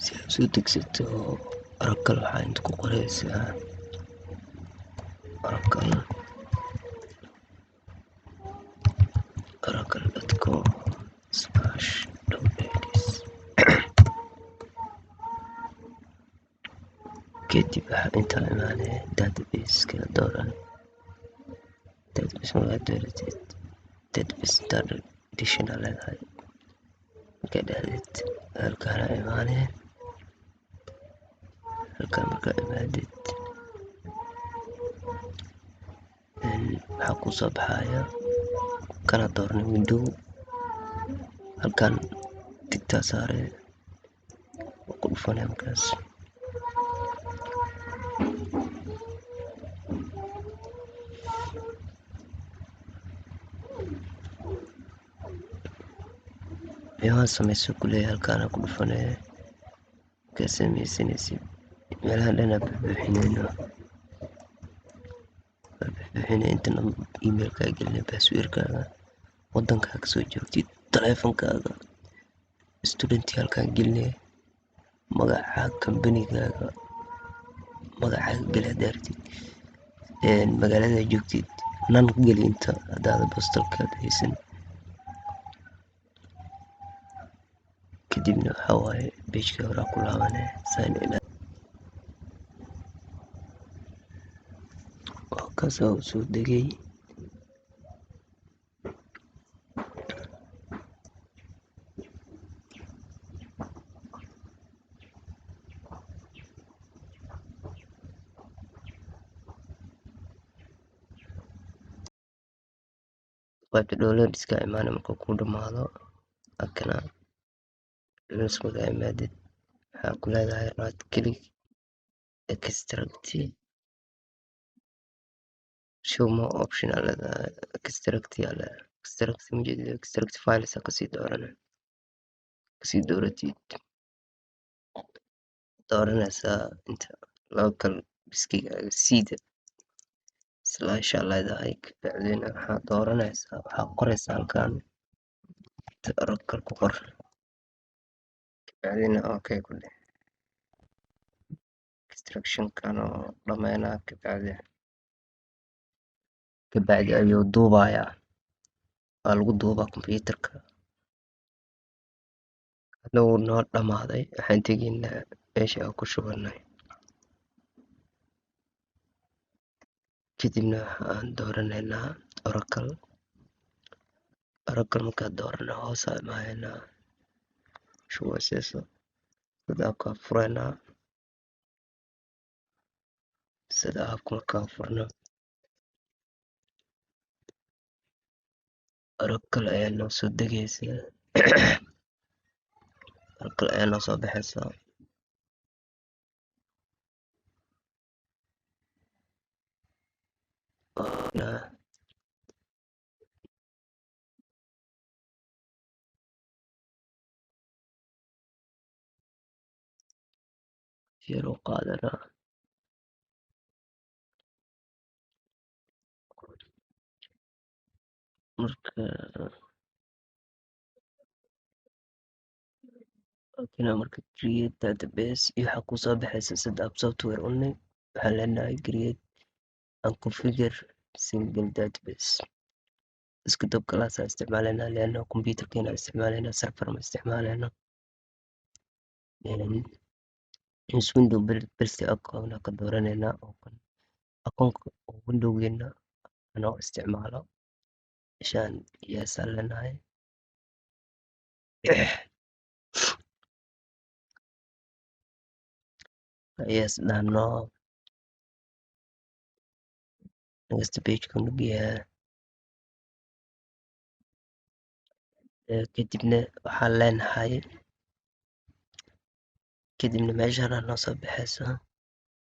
Si aad soo degsato Oracle waxaa inta ku qoraysaa oracle.com/downloads kadib waxaa intaa imaanaya database-ka dooran database markaad dooratid database standard edition aa leedahay markaad dhahdid halkaana imaanaya halkaan markaa imaadid waxaa kusoo baxaya kana dooran window halkaan tigtaa saare oo ku dhufanaya markaas meelaha sameyso kuleeyahay halkaana ku dhufanaya markaa sameysanaysid meelaha dhan aa buuxinayna intana emailkaa gelinaya passwordkaaga wadankaa kasoo joogtid taleefankaaga studentii halkaan gelinaya magaca kambanigaaga magacaaga geli haddaa rabtid magaalada joogtid nan geli inta hadaada postalkaad haysan kadibna waxaa waaye pageka horaa ku laabanaya sign in kaasoo soo degay qaybta downloadska imaana markuu ku dhamaado halkana markaa imaadid waxaa ku leedahay right click extract show more option aa leedahay extract files aa kasii dooratid dooranaysaa inta local diskigaaga sida slash aa leedahay kabacdina waxaa dooranaysaa waxaa qoraysaa halkaan Oracle ku qor kabacdina okay ku dheh extractionkan oo dhameynaa kabacdi ayuu duubayaa waa lagu duubaa computerka hadda wuu noo dhamaaday waxaan tegaynaa meesha aan ku shubanay kadibna waxaan dooranaynaa Oracle markaan doorano hoos aa imaanaynaa shuwaseyso sida habkaan furaynaa sida habka markaan furno Oracle ayaa noo soo degaysa Oracle ayaa noo soo baxaysa yar u qaadanaa marka create database iyo waxaa kusoo baxaysa sida app software only waxaan leenahay create and configure single database isku dab class aa isticmaalayna leano computerkeena isticmaalayna server ma isticmaalayna use window build account ka dooranayna akoonka windowgeena anoo isticmaalo shan yes aa leenahay yes dhahno next page ka nugiyaa kadibna waxaan leenahay kadibna meeshaan noo soo baxaysa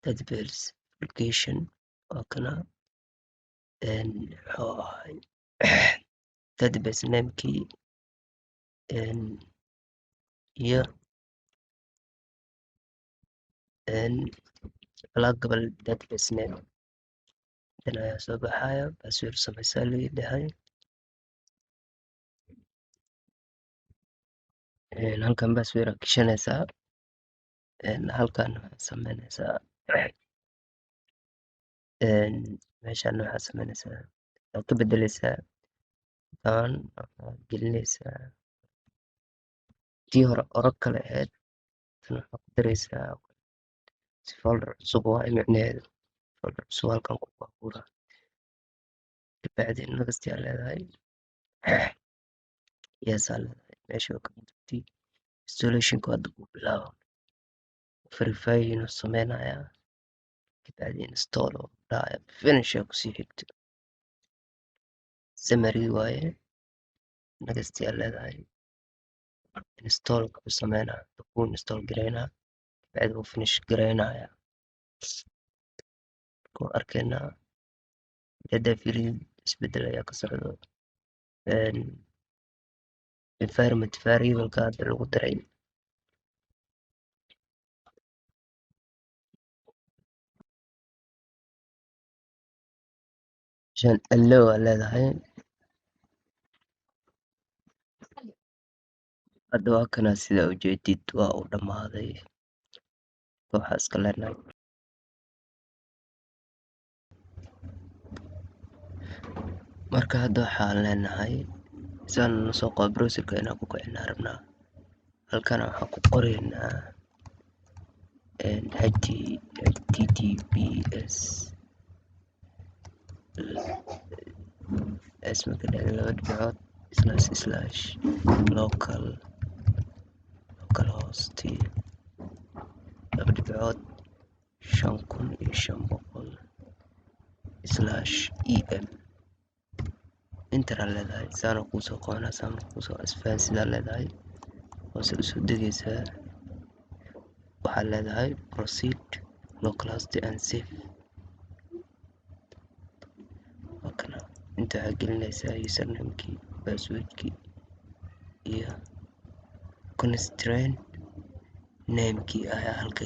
database application oo kana muxuu ahay database namekii iyo applicable database name dan ayaa soo baxaya password sameysaa leedahay halkan password aa gashanaysaa halkan waxaad sameynaysaa meeshan waxaad sameynaysaa waad ka bedeleysaa tan waxaad gelinaysaa tii hore orag kale ahayd tan waxaad ku dareysaa si folder cusub waa micnaheedu folder cusub halkan ku abuura kabacdi next yaa leedahay yes aa leedahay meesha waa ka gudubtay installationka hadda uu bilaabo verify inuu sameynayaa kabacdi install oo dhahaya finish aa kusii xigto summary waaye next yaa leedahay install ku sameynaa ku install gareynaa kabacdi wuu finish gareynaya ku arkaynaa data field isbedel ayaa ka socdo environment variable-ka hadda lagu daray shan allow aa leedahay hadda waa kana sida ujeedid waa uu dhammaaday waxaa iska leenahay marka hadda waxaan leenahay isaan nasoo qaba browserka inaan ku kicinaa rabnaa halkana waxaan ku qoraynaa https marka dhexda laba dhibcood slash localhost laba dhibcood 5500/em enter aa leedahay saana kuusoo qabanaa saana kuusoo asfaan sidaa leedahay hoose usoo degaysaa waxaa leedahay proceed localhost and safe wakana inta waxaa gelinaysaa usernamekii passwordkii iyo constraint namekii ayaa halka